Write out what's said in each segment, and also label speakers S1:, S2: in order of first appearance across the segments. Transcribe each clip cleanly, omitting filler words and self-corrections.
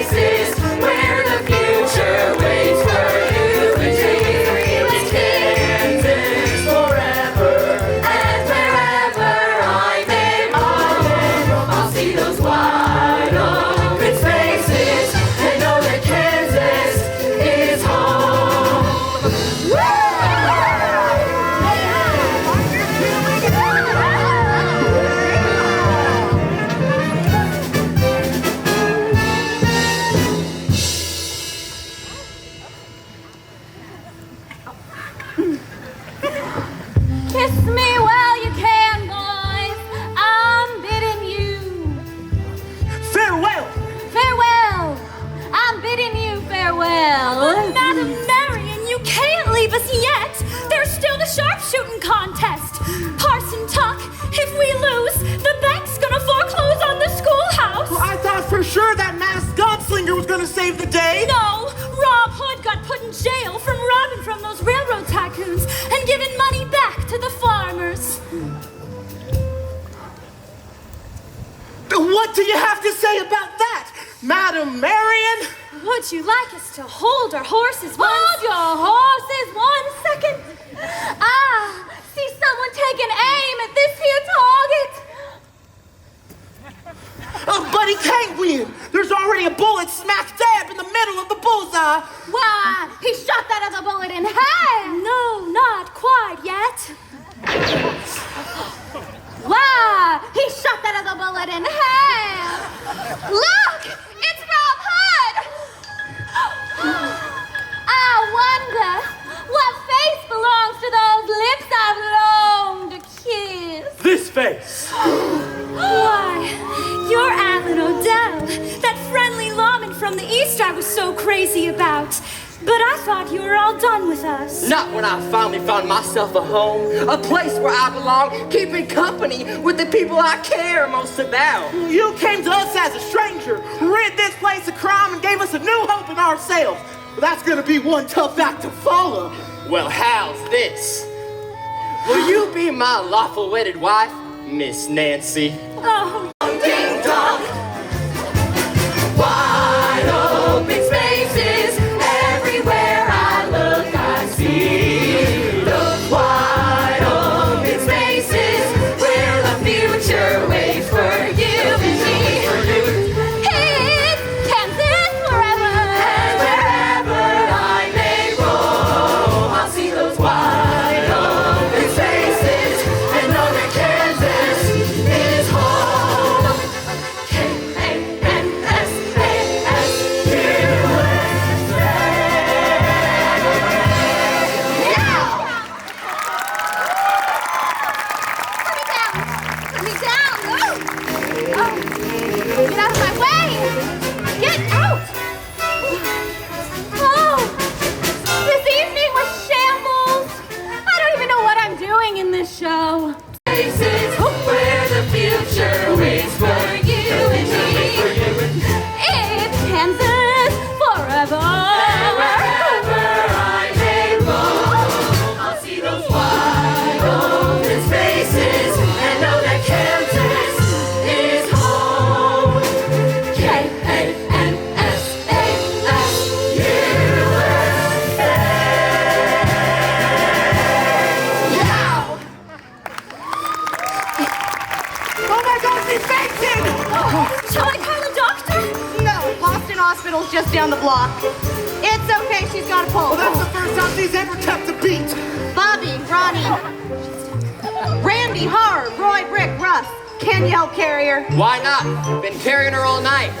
S1: spaces where the future waits for you and me. In Kansas forever, and wherever I may roam, I'll see those wide open spaces and know that Kansas is home.
S2: Kiss me while you can, boys. I'm bidding you
S3: Farewell!
S2: farewell. I'm bidding you farewell.
S4: Madam Marion, you can't leave us yet. There's still the sharpshooting contest. Parson Tuck, if we lose, the bank's gonna foreclose on the schoolhouse.
S3: Well, I thought for sure that masked gunslinger was gonna save the day.
S4: No, Rob Hood got put in jail from robbing from those railroad tycoons and giving money back to the farmers.
S3: What do you have to say about that, Madam Marion?
S4: Would you like us to hold our horses once?
S2: Hold your horses 1 second. Ah, see someone taking aim at this here target.
S3: But he can't win. There's already a bullet smack dab in the middle of the bullseye.
S2: Why, he shot that other bullet in half.
S4: No, not quite yet.
S2: Why, he shot that other bullet in half. Look, it's Rob Hood. I wonder what face belongs to those lips I've longed to kiss.
S3: This face.
S4: Why, you're Alan Odell, that friendly lawman from the East I was so crazy about. But I thought you were all done with us.
S1: Not when I finally found myself a home, a place where I belong, keeping company with the people I care most about.
S3: You came to us as a stranger, rid this place of crime, and gave us a new hope in ourselves. Well, that's gonna be one tough act to follow.
S1: Well, how's this? Will you be my lawful wedded wife, Miss Nancy?
S4: Oh,
S1: Ding dong! Wide open spaces, everywhere I look I see. Those wide open spaces where the future waits for you and me.
S2: It's Kansas forever.
S1: And wherever I may roam, I'll see those wide open spaces and know that Kansas is home. K-A-N-S-A-S, USA.
S2: Put me down. Oh, get out of my way. Get out. Oh, this evening was shambles. I don't even know what I'm doing in this show.
S1: Places where the future waits for you and me.
S2: It's Kansas forever.
S1: Wherever I may roam, I'll see those wide open spaces and know that Kansas is home. K-A-N-S-A-S, USA. Yeah!
S3: Oh my God, he's fainting!
S4: shall I call a doctor?
S2: No, Boston Hospital's just down the block. It's okay, she's got a
S3: Well,
S2: pulse.
S3: that's the first time she's ever kept a beat.
S2: Bobby, Ronnie, Randy, Har, Roy, Brick, Russ. Can you help carry her?
S1: Why not? Been carrying her all night.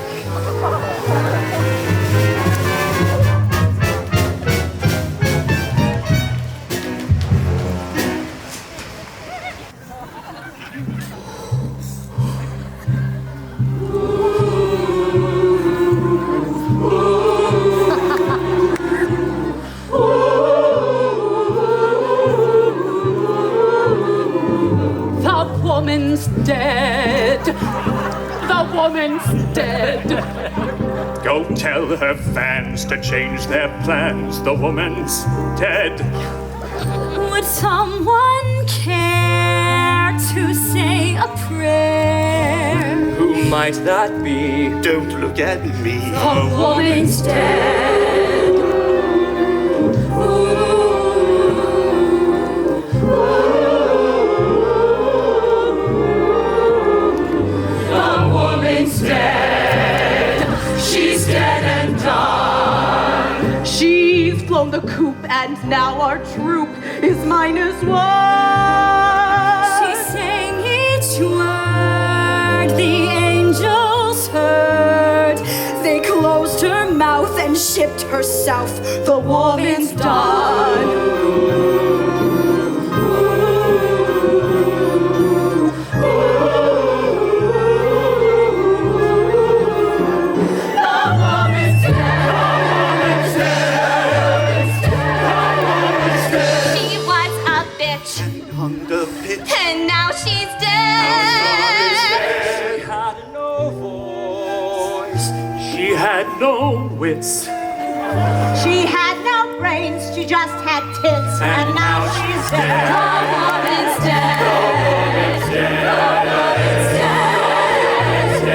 S5: woman's dead. The woman's dead.
S6: Go tell her fans to change their plans. The woman's dead.
S4: Would someone care to say a prayer?
S1: Who might that be?
S7: Don't look at me.
S4: A woman's dead. A woman's dead. She's dead and done.
S5: She's flown the coop, and now our troop is -1.
S4: She sang each word the angels heard. They closed her mouth and shipped herself. The woman's done.
S2: She was a bitch,
S7: On the pitch.
S2: and now she's dead.
S6: She had no voice. She had no wits.
S8: She had no brains, she just had tits, and now she's dead.
S4: The woman's dead. The woman's dead. The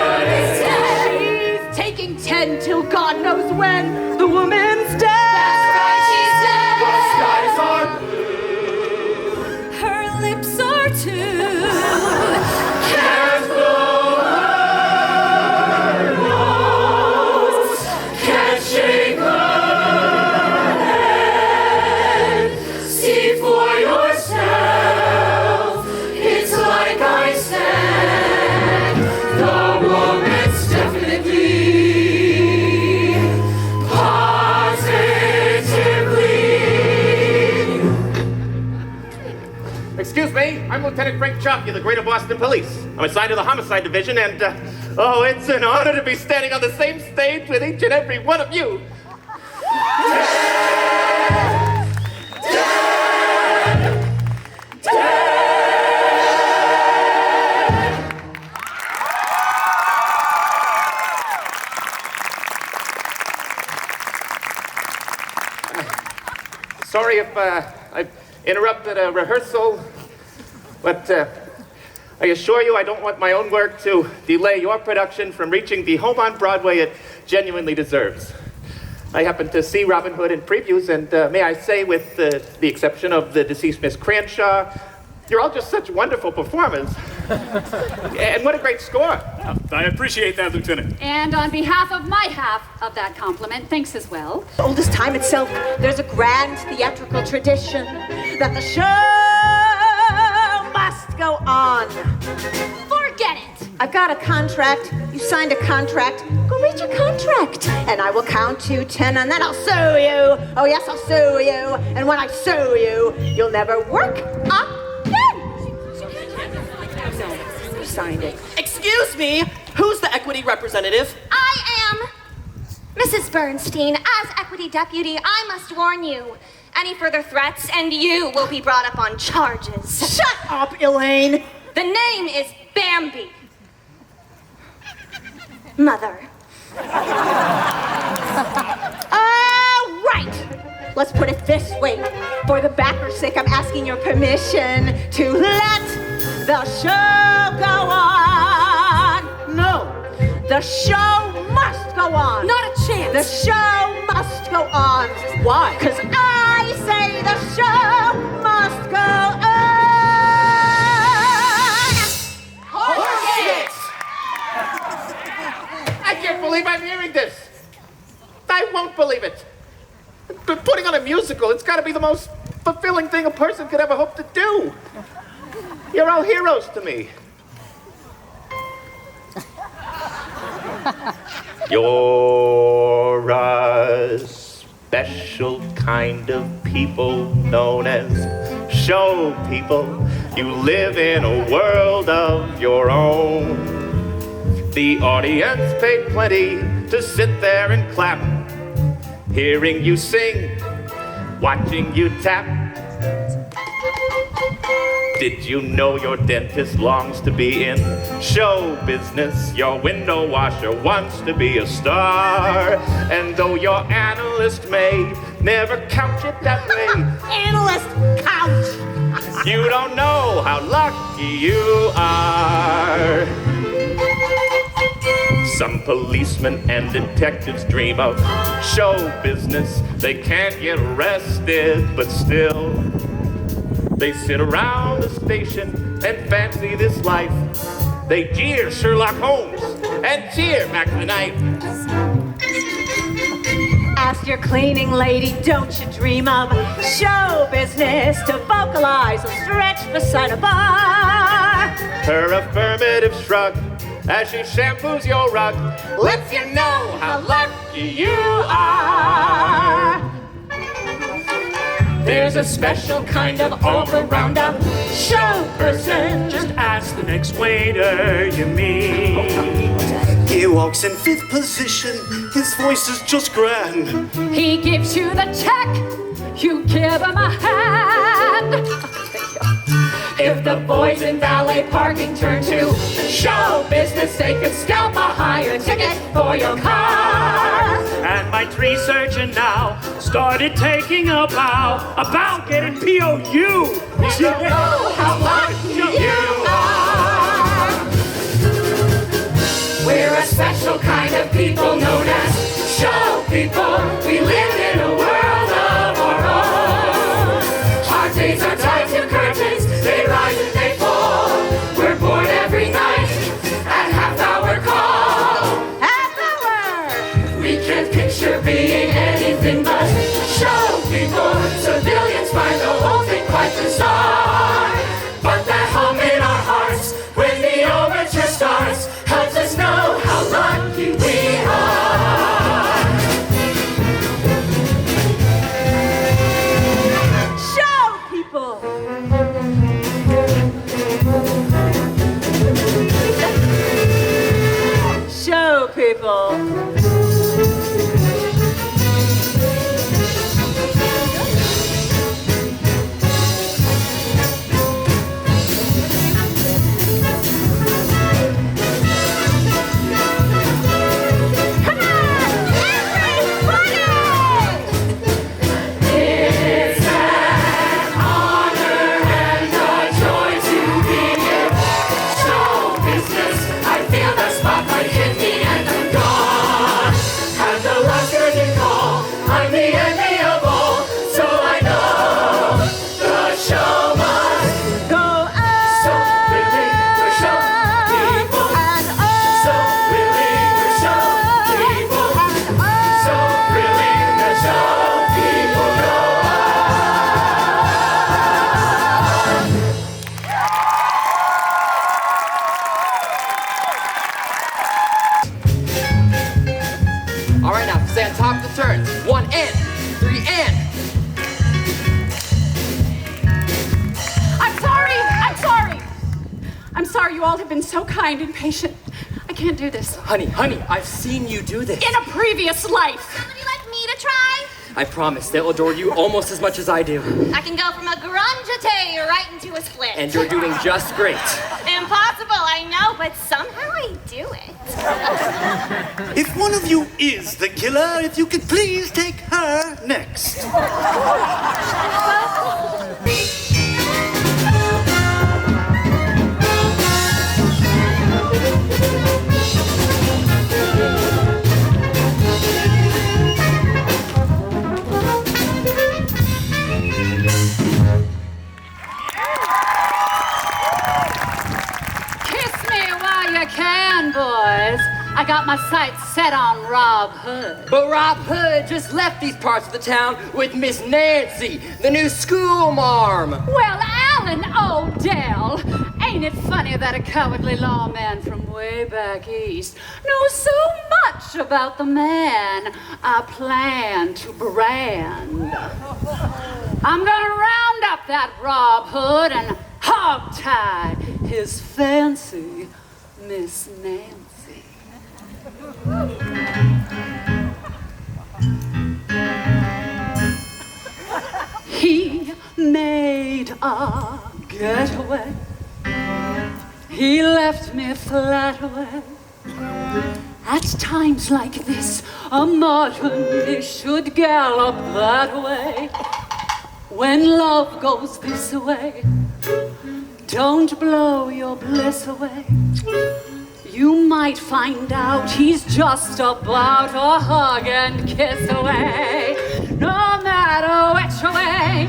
S4: woman's dead.
S5: She's taking 10 till God knows when. The woman's dead.
S4: That's right, she's dead.
S6: The skies are
S4: Her lips are too.
S6: can't blow her nose, can't shake her head. See for yourself, it's like I said. The woman's definitely, positively.
S3: Excuse me, I'm Lieutenant Frank Chalky of the Greater Boston Police. I'm assigned to the Homicide Division, and, it's an honor to be standing on the same stage with each and every one of you. Sorry if I interrupted a rehearsal, but I assure you I don't want my own work to delay your production from reaching the home on Broadway it genuinely deserves. I happened to see Robin Hood in previews, and may I say, with the exception of the deceased Miss Cranshaw, you're all just such wonderful performers. And what a great score.
S6: I appreciate that, Lieutenant.
S4: And on behalf of my half of that compliment, thanks as well.
S8: Old as time itself, there's a grand theatrical tradition that the show must go on.
S2: Forget it.
S8: I've got a contract. You signed a contract. Go read your contract. And I will count to 10, and then I'll sue you. Oh, yes, I'll sue you. And when I sue you, you'll never work again. You signed it.
S3: Excuse me, who's the equity representative?
S2: I am Mrs. Bernstein. As equity deputy, I must warn you. Any further threats, and you will be brought up on charges.
S8: Shut up, Elaine.
S2: The name is Bambi. Mother.
S8: Right. Let's put it this way. For the backer's sake, I'm asking your permission to let the show go on. No. The show must go on.
S4: Not a chance.
S8: The show must go on.
S3: Why?
S8: Because I say the show must go on.
S3: Horseshit! I can't believe I'm hearing this. I won't believe it. But putting on a musical, it's got to be the most fulfilling thing a person could ever hope to do. You're all heroes to me. You're a special kind of people known as show people. You live in a world of your own. The audience paid plenty to sit there and clap, hearing you sing, watching you tap. Did you know your dentist longs to be in show business? Your window washer wants to be a star. And though your analyst may never couch it that way,
S8: Analyst, couch.
S3: you don't know how lucky you are. Some policemen and detectives dream of show business. They can't get arrested, but still they sit around the station and fancy this life. They jeer Sherlock Holmes and cheer Mac the Knife.
S8: Ask your cleaning lady, don't you dream of show business to vocalize or stretch beside a bar?
S3: Her affirmative shrug as she shampoos your rug lets you know how lucky you are. There's a special kind of all-around show person.
S6: Just ask the next waiter you meet.
S7: He walks in 5th position, his voice is just grand.
S4: He gives you the check, you give him a hand.
S1: If the boys in valet parking turn to show business, they could scalp a higher ticket for your car.
S6: And my tree surgeon now started taking a bow about getting POU.
S1: You don't know how lucky you are. We're a special kind of people known as show people. We live in a world of our own. Our days are tied to curtains, they rise and they fall. We're born every night at half-hour call.
S8: Half hour!
S1: We can't picture being anything but show people. Civilians find the whole thing quite bizarre. But that hum in our hearts when the overture starts helps us know how lucky we are.
S8: Show people! Show people!
S1: It's an honor and a joy to be in show business. I feel the spotlight hit me and I'm gone. Have the last curtain call. I'm the enviable, so I know the show must
S8: Go on!
S1: so really we're show people.
S8: And
S1: So really we're show people. So really the show people go
S9: All right, now stand top of the turn. 1 and 3 and.
S5: I'm sorry! I'm sorry! I'm sorry, you all have been so kind and patient. I can't do this.
S9: Honey, I've seen you do this.
S5: In a previous life!
S2: Somebody like me to try?
S9: I promise they'll adore you almost as much as I do.
S2: I can go from a grunge-a-tay right into a split.
S9: And you're doing just great.
S2: Impossible, I know, but somehow I do it.
S7: If one of you is the killer, if you could please take her next.
S4: Kiss me while you can, boys. I got my sights set on Rob Hood.
S9: But Rob Hood just left these parts of the town with Miss Nancy, the new school marm.
S4: Well, Alan O'Dell, ain't it funny that a cowardly lawman from way back east knows so much about the man I plan to brand? I'm gonna round up that Rob Hood and hogtie his fancy Miss Nancy. He made a getaway. He left me flat away. At times like this, a martin should gallop that way. When love goes this way, don't blow your bliss away. You might find out he's just about a hug and kiss away. No matter which way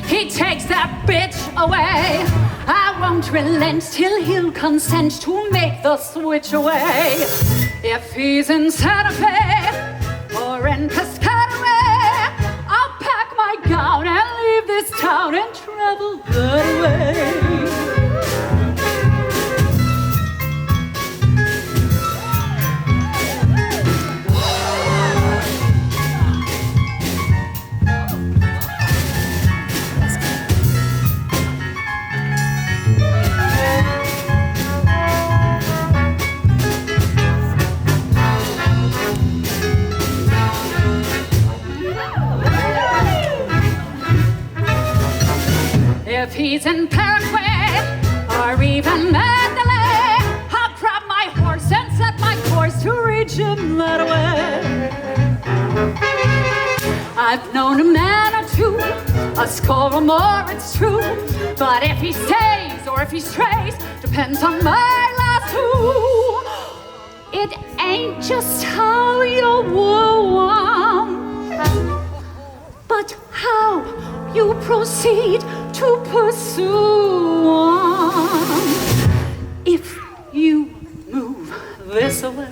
S4: he takes that bitch away, I won't relent till he'll consent to make the switch away. If he's in Santa Fe or in Piscataway, I'll pack my gown and leave this town and travel that way. If he's in Paraguay or even Mandalay, I'll grab my horse and set my course to reach him that way. I've known a man or two, a score or more, it's true. But if he stays or if he strays, depends on my last two. It ain't just how you woo 'em, but how you proceed to pursue 'em. If you move this away,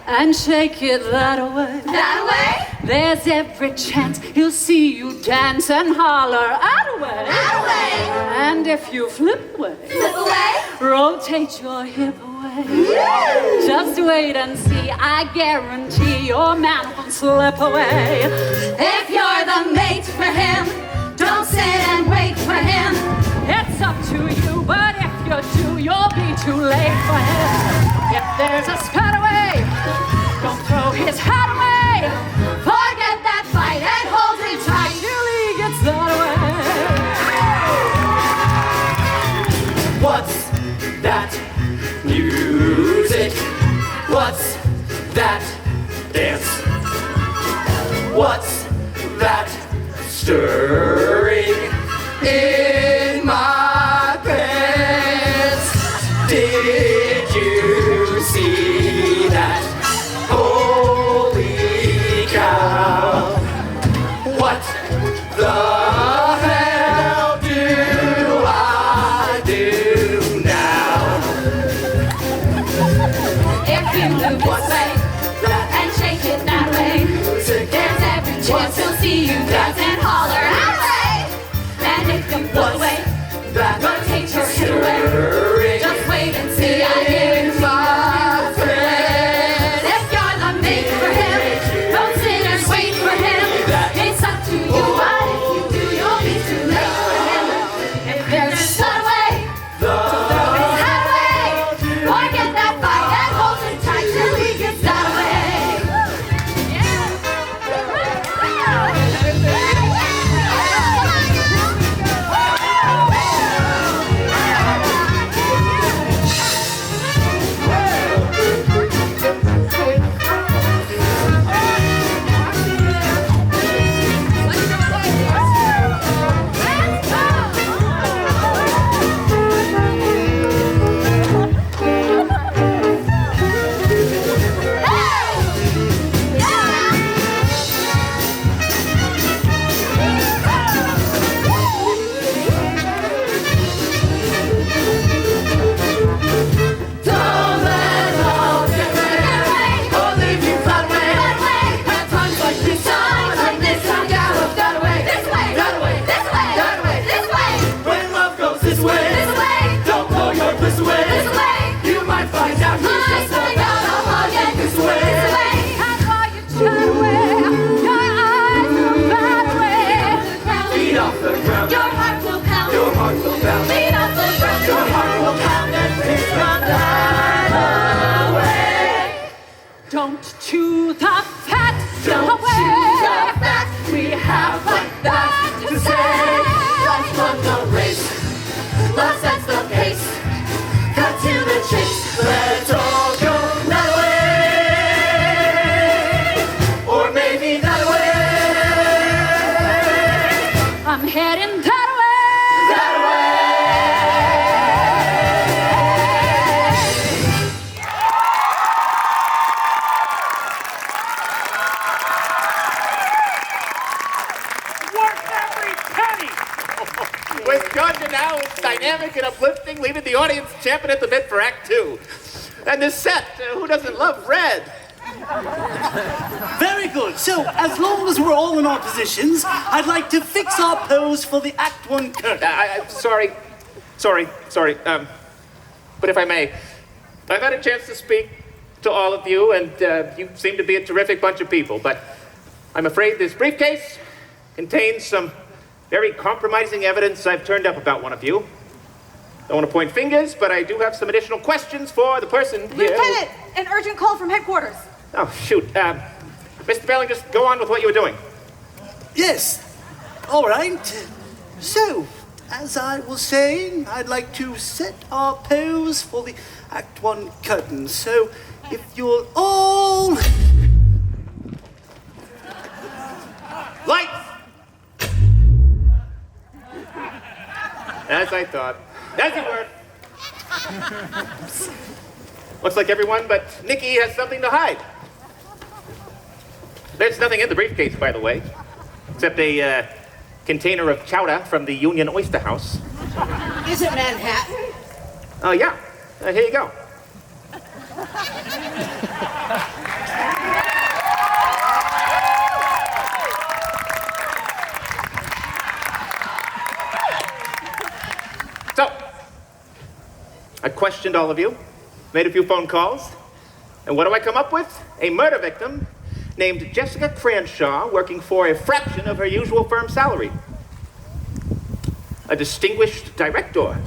S4: and shake it that way, there's every chance he'll see you dance and holler out away. And if you flip away, rotate your hip away. Just wait and see, I guarantee your man won't slip away.
S1: If you're the mate for him, don't sit and wait for him.
S4: It's up to you, but if you do, you'll be too late for him. If there's a spat away, don't throw his hat away.
S1: Forget that fight and hold him tight
S4: till he gets that way.
S9: What's that music? What's that dance? What's that stirring in my pants? Did you see that? Holy cow! What the hell do I do now?
S1: If you move this way and shake it that way, there's every chance he'll see you dance and holler out away. And if you look away, rotate your hip away. Just wait and see, I guarantee my friend. If you're the mate for him, don't sit and wait for him. It's up to you, but if you do, you'll be too late for him. If there's a sun away, throw his hat away. Forget that fight and hold him tight till he gets that way.
S4: Don't chew the fat
S1: Don't
S4: away.
S1: chew the fat. We have like that to say. Life on the race. Love sets the pace. Cut to the chase. Let's all go that way. Or maybe that way.
S4: I'm heading that way.
S1: That way.
S3: With Georgia now, it's dynamic and uplifting, leaving the audience champing at the bit for Act 2. And this set, who doesn't love red?
S7: Very good. So, as long as we're all in our positions, I'd like to fix our pose for the Act 1 curtain.
S3: Sorry. But if I may, I've had a chance to speak to all of you, and you seem to be a terrific bunch of people, but I'm afraid this briefcase contains some very compromising evidence I've turned up about one of you. Don't want to point fingers, but I do have some additional questions for the person here.
S2: Lieutenant, an urgent call from headquarters.
S3: Oh, shoot. Mr. Belling, just go on with what you were doing.
S7: Yes. All right. So, as I was saying, I'd like to set our pose for the Act 1 curtain. So, if you'll all...
S3: Lights! As I thought. As you were. Looks like everyone but Nikki has something to hide. There's nothing in the briefcase, by the way, except a container of chowder from the Union Oyster House.
S8: Is it Manhattan?
S3: Oh, yeah. Here you go. So, I questioned all of you, made a few phone calls, and what do I come up with? A murder victim named Jessica Cranshaw, working for a fraction of her usual firm salary. A distinguished director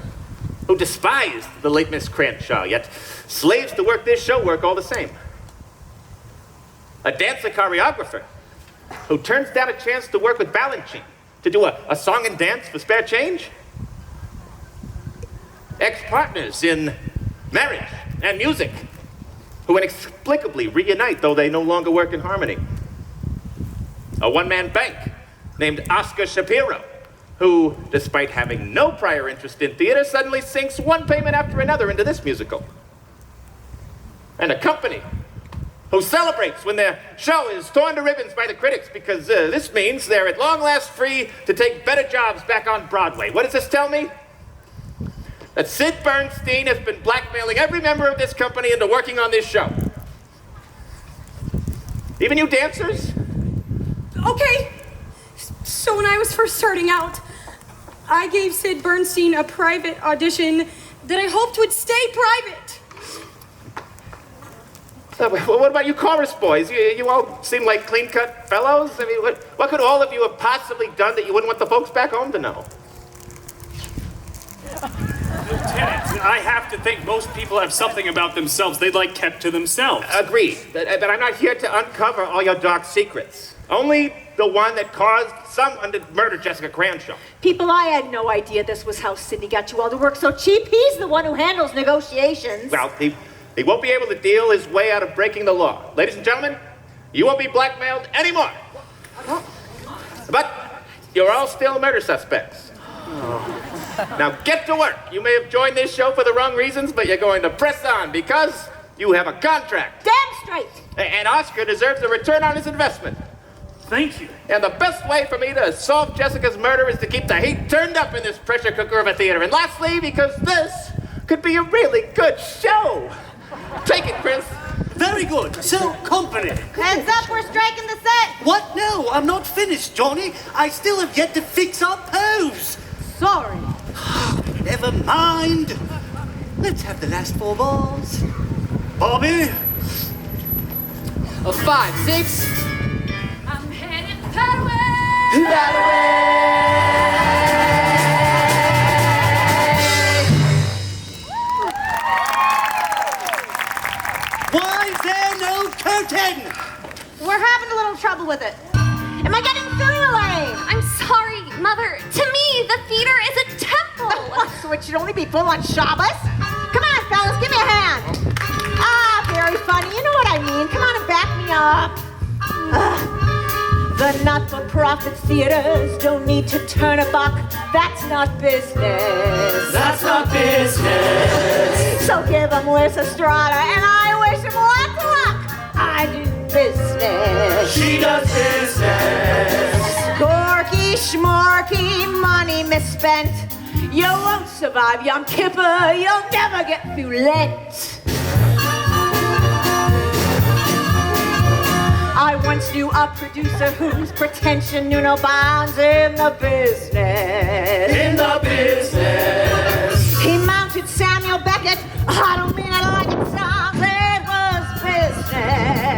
S3: who despised the late Miss Cranshaw, yet slaves to work this show work all the same. A dancer choreographer who turns down a chance to work with Balanchine to do a song and dance for spare change. Ex-partners in marriage and music who inexplicably reunite, though they no longer work in harmony. A one-man bank named Oscar Shapiro, who, despite having no prior interest in theater, suddenly sinks one payment after another into this musical. And a company who celebrates when their show is torn to ribbons by the critics because this means they're at long last free to take better jobs back on Broadway. What does this tell me? That Sid Bernstein has been blackmailing every member of this company into working on this show. Even you dancers?
S5: Okay. So when I was first starting out, I gave Sid Bernstein a private audition that I hoped would stay private.
S3: What about you chorus boys? You all seem like clean-cut fellows. I mean, what could all of you have possibly done that you wouldn't want the folks back home to know?
S6: Lieutenant, I have to think most people have something about themselves they'd like kept to themselves.
S3: Agreed, but I'm not here to uncover all your dark secrets. Only the one that caused someone to murder Jessica Cranshaw.
S8: People, I had no idea this was how Sidney got you all to work so cheap. He's the one who handles negotiations.
S3: Well, he won't be able to deal his way out of breaking the law. Ladies and gentlemen, you won't be blackmailed anymore. But you're all still murder suspects. Now get to work. You may have joined this show for the wrong reasons, but you're going to press on because you have a contract.
S8: Damn straight.
S3: And Oscar deserves a return on his investment.
S6: Thank you.
S3: And the best way for me to solve Jessica's murder is to keep the heat turned up in this pressure cooker of a theater. And lastly, because this could be a really good show. Take it, Chris.
S7: Very good. So, company.
S2: Heads up, we're striking the set.
S7: What? No, I'm not finished, Johnny. I still have yet to fix our pose.
S8: Sorry.
S7: Never mind. Let's have the last 4 balls. Bobby?
S9: 5, 6.
S4: I'm headed that
S7: Why is there no curtain?
S2: We're having a little trouble with it. Am I getting through, Elaine? I'm sorry, Mother. To me, the theater is a temple.
S8: So it should only be full on Shabbos? Come on, fellas, give me a hand. Ah, very funny. You know what I mean. Come on and back me up. The not-for-profit theaters don't need to turn a buck. That's not business.
S1: That's not business.
S8: So give them Lysistrata, and I wish them lots of luck. I do business.
S1: She does business.
S8: Corky schmarky money misspent. You won't survive Yom Kippur, you'll never get through Lent. I once knew a producer whose pretension knew no bounds in the business.
S1: In the business.
S8: He mounted Samuel Beckett. I don't mean it like it sounds.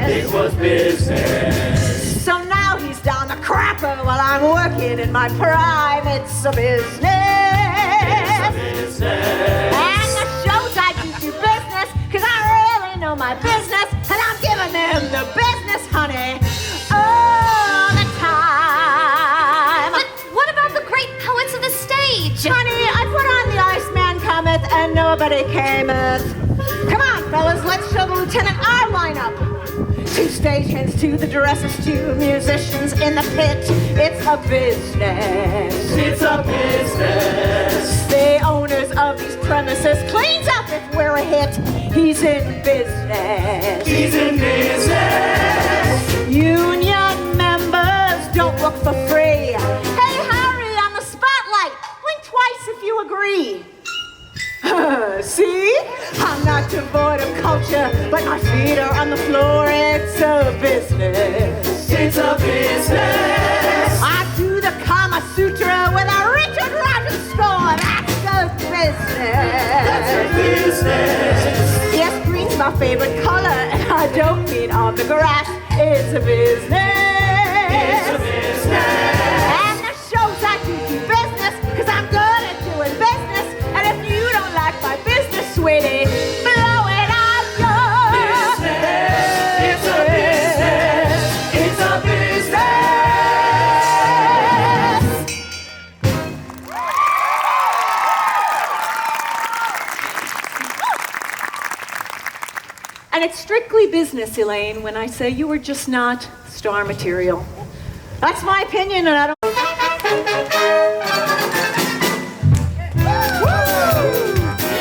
S8: It was business. So now he's down the crapper while I'm working in my prime. It's a business.
S1: It's a business.
S8: And the shows I do business, cause I really know my business, and I'm giving them the business, honey, all the time.
S2: But what about the great poets of the stage?
S8: Honey, I put on the Iceman cometh and nobody cameth. Come on, fellas, let's show the lieutenant our lineup. 2 stagehands, 2 the dresses, 2 musicians in the pit. It's a business.
S1: It's a business.
S8: The owners of these premises cleans up if we're a hit. He's in business.
S1: He's in business.
S8: Union members don't work for free. Hey, Harry, on the spotlight, blink twice if you agree. See? I'm not devoid of culture, but my feet are on the floor. It's a business.
S1: It's a business.
S8: I do the Kama Sutra with a Richard Rogers score. That's a business.
S1: That's a business.
S8: Yes, green's my favorite color, and I don't mean on the grass. It's a business.
S1: It's a business.
S8: And the shows I do business, cause I'm good at doing business. And if you don't like my business, sweetie, blow it out your
S1: business. It's a business. It's a business.
S8: And it's strictly business, Elaine, when I say you were just not star material. That's my opinion, and I don't.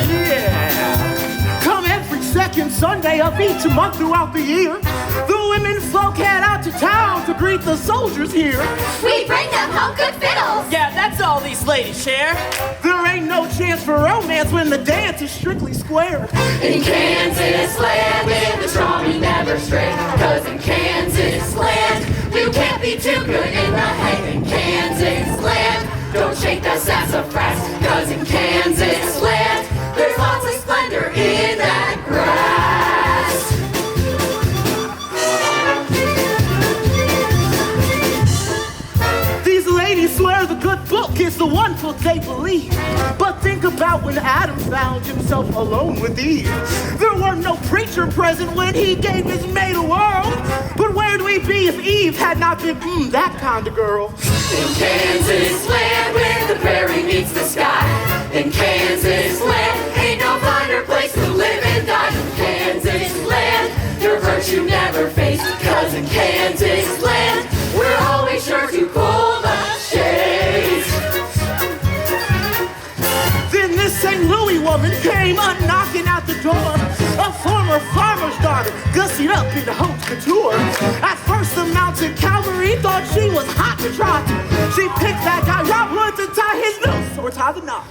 S10: Yeah! Come every second Sunday of each month throughout the year, the women folk head out to town to greet the soldiers here.
S2: We bring them home good fiddles.
S10: Yeah, that's all these ladies share. There ain't no chance for romance when the dance is strictly square.
S1: In Kansas land, with the strong you never stray. Cause in Kansas land, you can't be too good in the hay. In Kansas land, don't shake the sassafras. Cause in Kansas land, there's lots of splendor in that grass.
S10: These ladies swear the good book is the one book they believe. But think about when Adam found himself alone with Eve. There were no preacher present when he gave his mate a world. But where'd we be if Eve had not been that kind of girl?
S1: In Kansas land, where the prairie meets the sky. In Kansas land, ain't no finer place to live and die. In Kansas land, your virtue never faced. Cause in Kansas land, we're always sure to pull the shades.
S10: Then this St. Louis woman came knocking at the door. A former farmer's daughter, gussied up into haute couture. At first the mounted cavalry thought she was hot to trot. She picked that guy Rob Wood to tie his noose or tie the knot.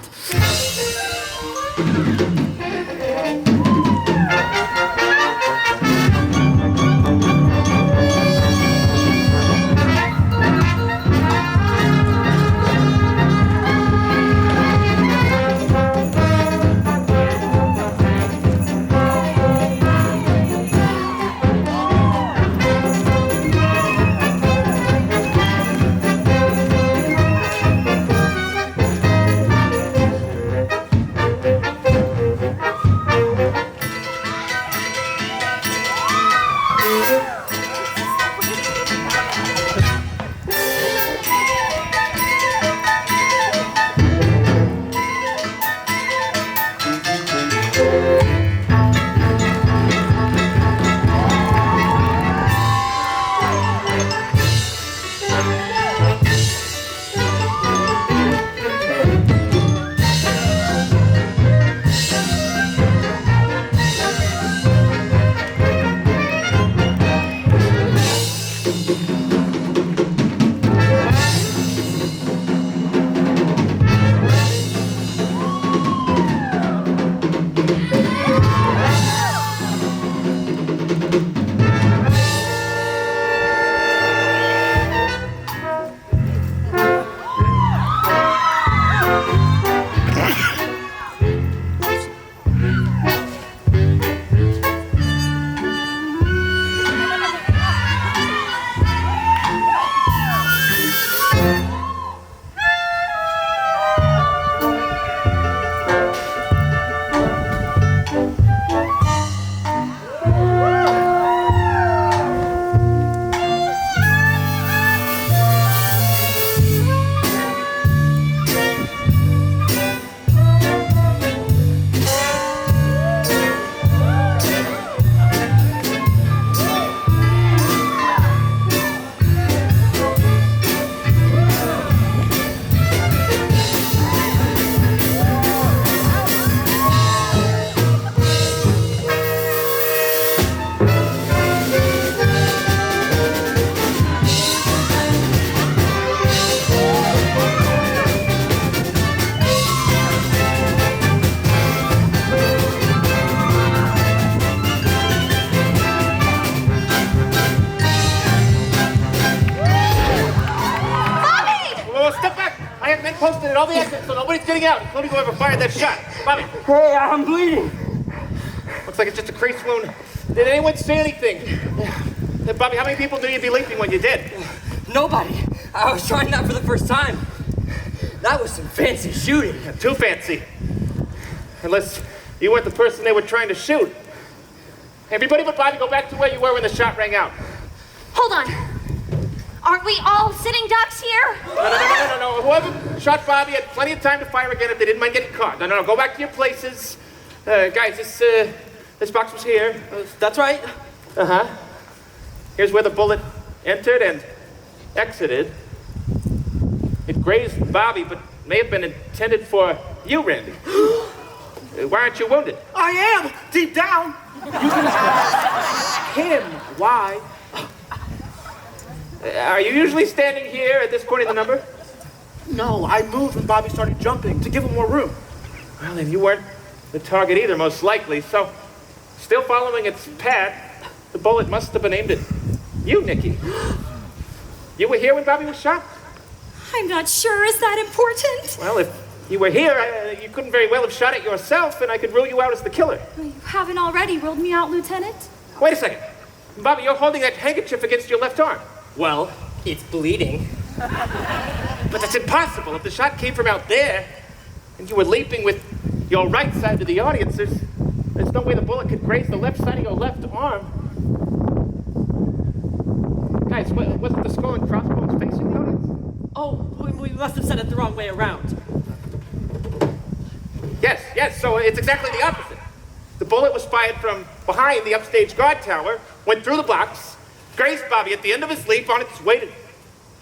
S3: exited all the exits, so nobody's getting out, including whoever fired that shot. Bobby.
S9: Hey, I'm bleeding.
S3: Looks like it's just a crease wound. Did anyone say anything? Bobby, how many people knew you'd be leaping when you did?
S9: Nobody. I was trying that for the first time. That was some fancy shooting.
S3: Yeah, too fancy. Unless you weren't the person they were trying to shoot. Everybody but Bobby, go back to where you were when the shot rang out.
S2: Hold on. Aren't we all sitting ducks here?
S3: No. Whoever shot Bobby had plenty of time to fire again if they didn't mind getting caught. No. Go back to your places. Guys, this box was here.
S9: That's right.
S3: Uh-huh. Here's where the bullet entered and exited. It grazed Bobby, but may have been intended for you, Randy. Why aren't you wounded?
S10: I am, deep down. You can ask him why.
S3: Are you usually standing here at this point in the number?
S10: No, I moved when Bobby started jumping to give him more room.
S3: Well, then you weren't the target either, most likely. So, still following its path, the bullet must have been aimed at you, Nikki. You were here when Bobby was shot?
S5: I'm not sure. Is that important?
S3: Well, if you were here, you couldn't very well have shot it yourself, and I could rule you out as the killer.
S5: You haven't already ruled me out, Lieutenant?
S3: Wait a second. Bobby, you're holding that handkerchief against your left arm.
S9: Well, it's bleeding.
S3: But that's impossible. If the shot came from out there, and you were leaping with your right side to the audience, there's no way the bullet could graze the left side of your left arm. Guys, wasn't the skull and crossbones facing the audience?
S9: Oh, we must have said it the wrong way around.
S3: Yes, so it's exactly the opposite. The bullet was fired from behind the upstage guard tower, went through the box, grazed Bobby at the end of his leap on its way to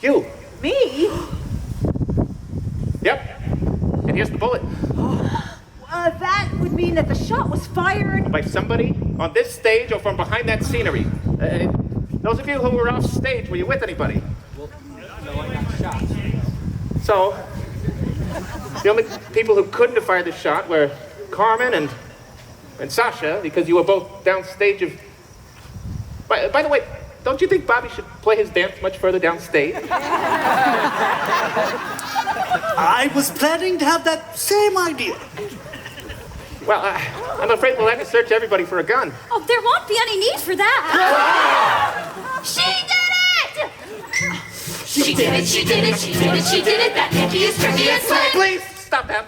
S3: you.
S8: Me?
S3: Yep. And here's the bullet.
S8: That would mean that the shot was fired.
S3: By somebody on this stage or from behind that scenery. Those of you who were off stage, were you with anybody?
S9: Well, no, I got shot.
S3: So, the only people who couldn't have fired the shot were Carmen and Sasha, because you were both downstage of... By the way, don't you think Bobby should play his dance much further downstage?
S7: I was planning to have that same idea.
S3: Well, I'm afraid we'll have to search everybody for a gun.
S5: Oh, there won't be any need for that.
S2: She did it!
S1: She did it, she did it, she did it, she did it. That Nikki is tricky as sweat.
S3: Please, stop that.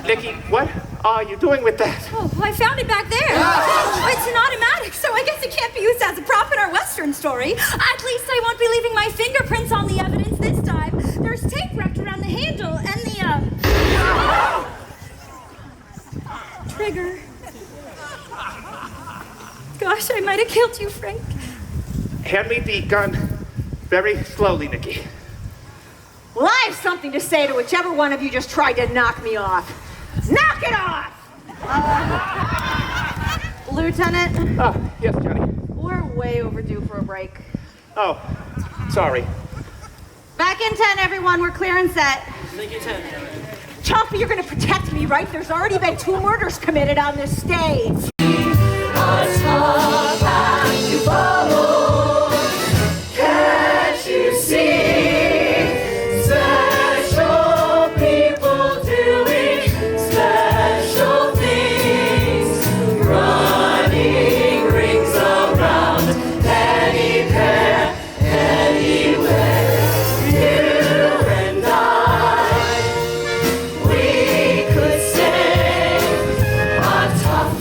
S3: Nikki, what are you doing with that?
S5: Oh, I found it back there. Oh, it's an automatic, so I guess it can't be used as a prop in our Western story. At least I won't be leaving my fingerprints on the evidence this time. There's tape wrapped around the handle and the, trigger. Gosh, I might have killed you, Frank.
S3: Hand me the gun very slowly, Nikki.
S8: Well, I have something to say to whichever one of you just tried to knock me off. Knock it off! Lieutenant?
S3: Oh, yes, Johnny.
S8: We're way overdue for a break.
S3: Oh, sorry.
S8: Back in 10, everyone. We're clear and set.
S9: Thank you, 10.
S8: Choppy, you're gonna protect me, right? There's already been 2 murders committed on this stage.
S1: Can't you see? Special people doing special things. Running rings around any pair, anywhere. You and I, we could say a tough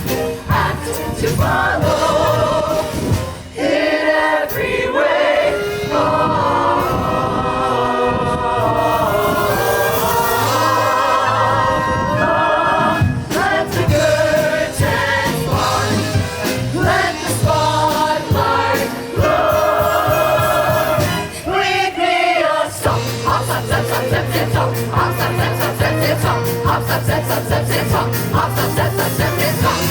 S1: act to follow in every way. Let the curtains fall. Let the spotlight glow. Read me a song. Hop, stop, step, stop, step, step, song. Hop, stop, step, stop, step, step, song. Hop, stop, step, stop, step, step, song. Hop, stop, step, stop, step, step, song.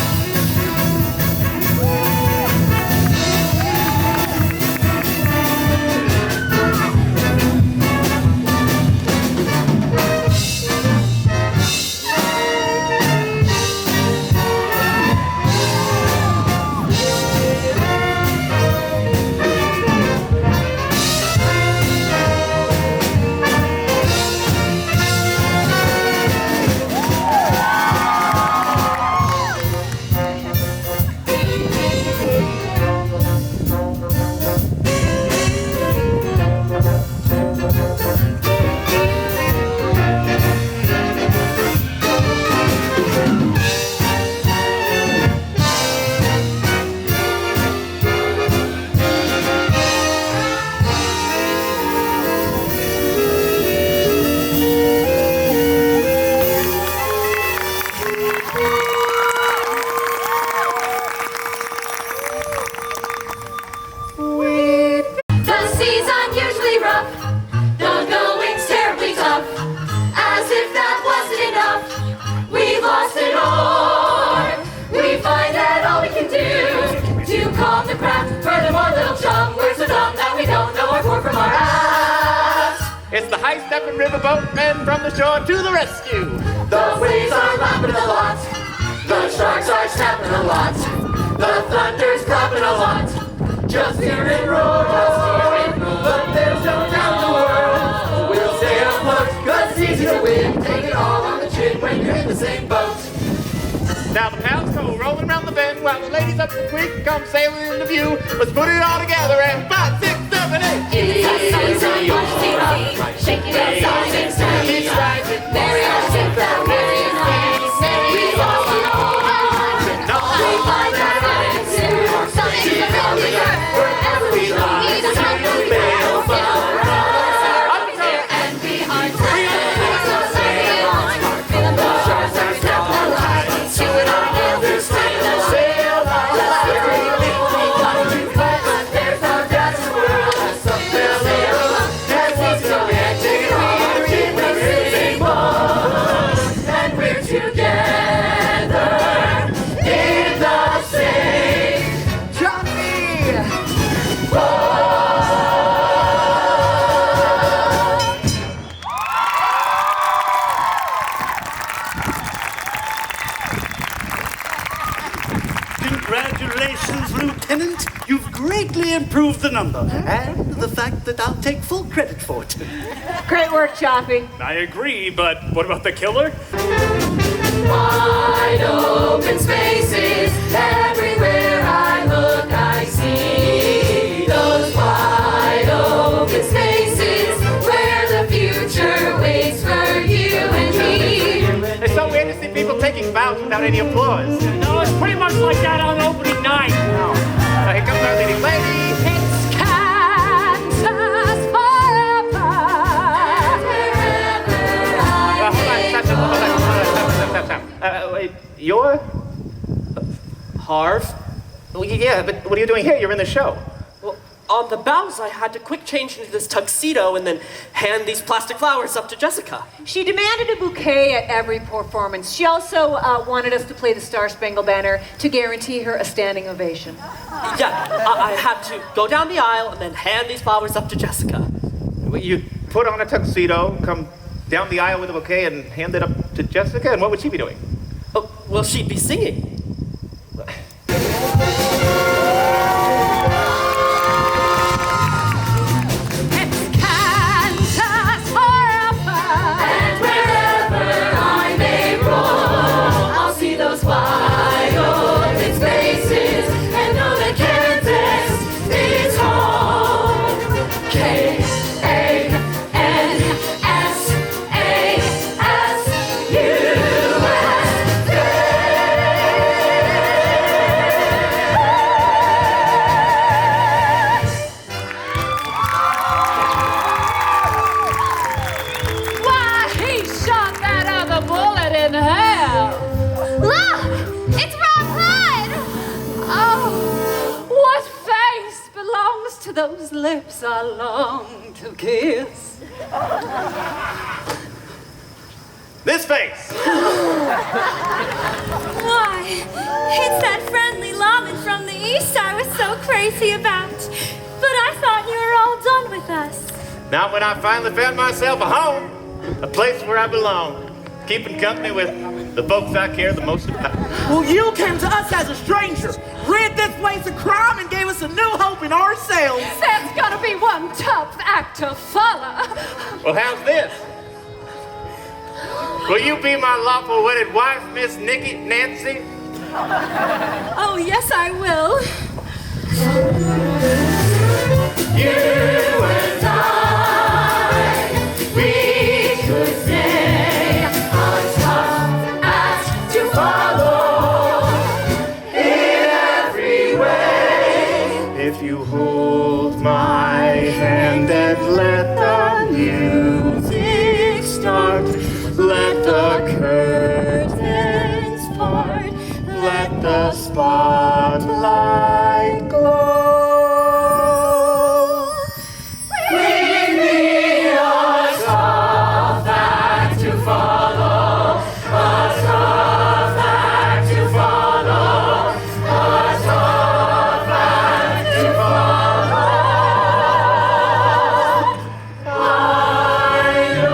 S3: high-stepping riverboat men from the shore to the rescue.
S1: The waves are lapping a lot. The sharks are snapping a lot. The thunder's clapping a lot. Just hear it roar. But there's no doubt in the world. We'll stay afloat, 'cause it's easy to win. Take it all on the chin when you're in the same boat.
S3: Now the pals go rolling around the bend while the ladies up the creek come sailing into view. Let's put it all together and 5, 6, 7, 8.
S1: Easy, shake it outside and stand.
S3: Keep rising.
S1: Merry are shake that merry nights. We all belong. Shake my diamonds. Something's coming up wherever we lie. It's time to bail from and behind. So sail on. The sharks are snapping a lot. You and I know this time to sail on. Let's there's no doubt in the world. Something sail on. That's easy to win. Take it all on the chin when we're in the same boat. And we're together in the same
S7: Congratulations, Lieutenant. You've greatly improved the number, and the fact that I'll take full credit for it.
S8: Great work, Chaffee.
S6: I agree, but what about the killer?
S1: wide open spaces. Everywhere I look, I see those wide open spaces where the future waits for you and me.
S3: It's so weird to see people taking bows without any applause.
S10: No, it's pretty much like that on opening night.
S3: Here comes our leading lady.
S4: It's Kansas forever.
S3: Wait, you're
S11: Harv?
S3: well, yeah, but what are you doing here? You're in the show.
S11: Well, on the bows, I had to quick change into this tuxedo and then hand these plastic flowers up to Jessica.
S8: She demanded a bouquet at every performance. She also wanted us to play the Star Spangled Banner to guarantee her a standing ovation.
S11: Yeah, I had to go down the aisle and then hand these flowers up to Jessica.
S3: You put on a tuxedo, come down the aisle with a bouquet, and hand it up to Jessica, and what would she be doing?
S11: Oh, well, she'd be singing.
S4: Kansas forever.
S1: And wherever I may roam, I'll see those wide open spaces and know that Kansas is home.
S4: Why, he shot that other bullet in hell.
S2: Look! It's Rob Hood!
S4: Oh, what face belongs to those lips I long to kiss?
S3: This face!
S5: Why, it's that friendly lawman from the east I was so crazy about. But I thought you were all done with us.
S3: Now when I finally found myself a home, a place where I belong, keeping company with the folks I care the most about.
S10: Well, you came to us as a stranger, rid this place of crime, and gave us a new hope in ourselves.
S4: There's gotta be one tough act to follow.
S3: Well, how's this? Will you be my lawful wedded wife, Miss Nancy?
S5: Oh, yes, I will.
S1: You and I, we could say a tough act to follow in every way.
S3: If you hold my hand and let the music start, let the curtains part, let the spotlight glow.
S1: Bring me a tough act to follow, a tough act to follow, a tough act to follow. I know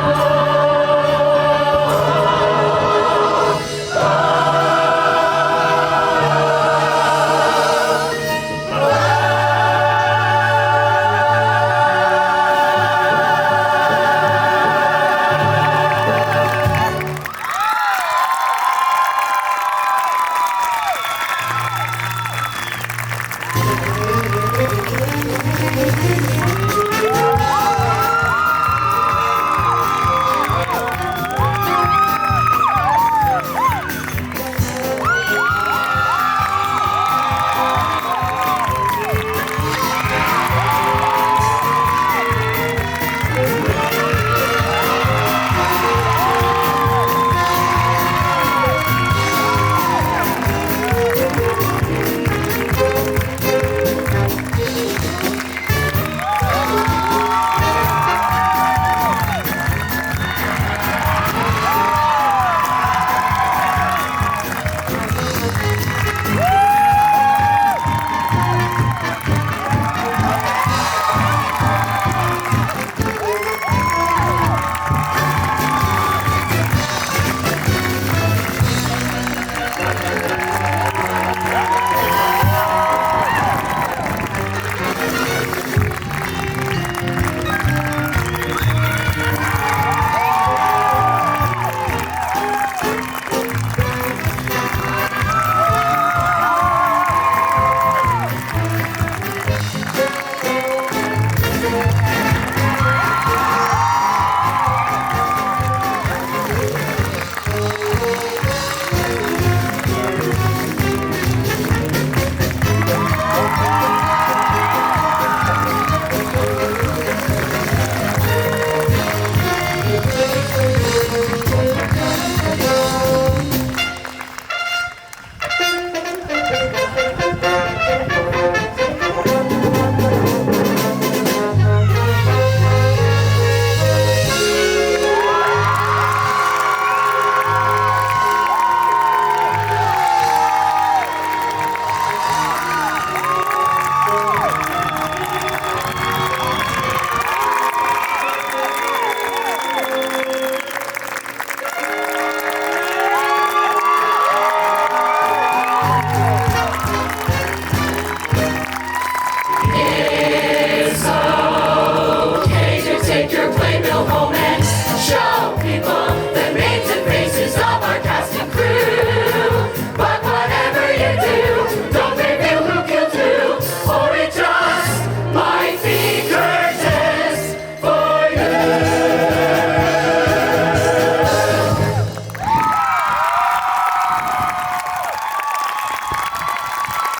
S1: people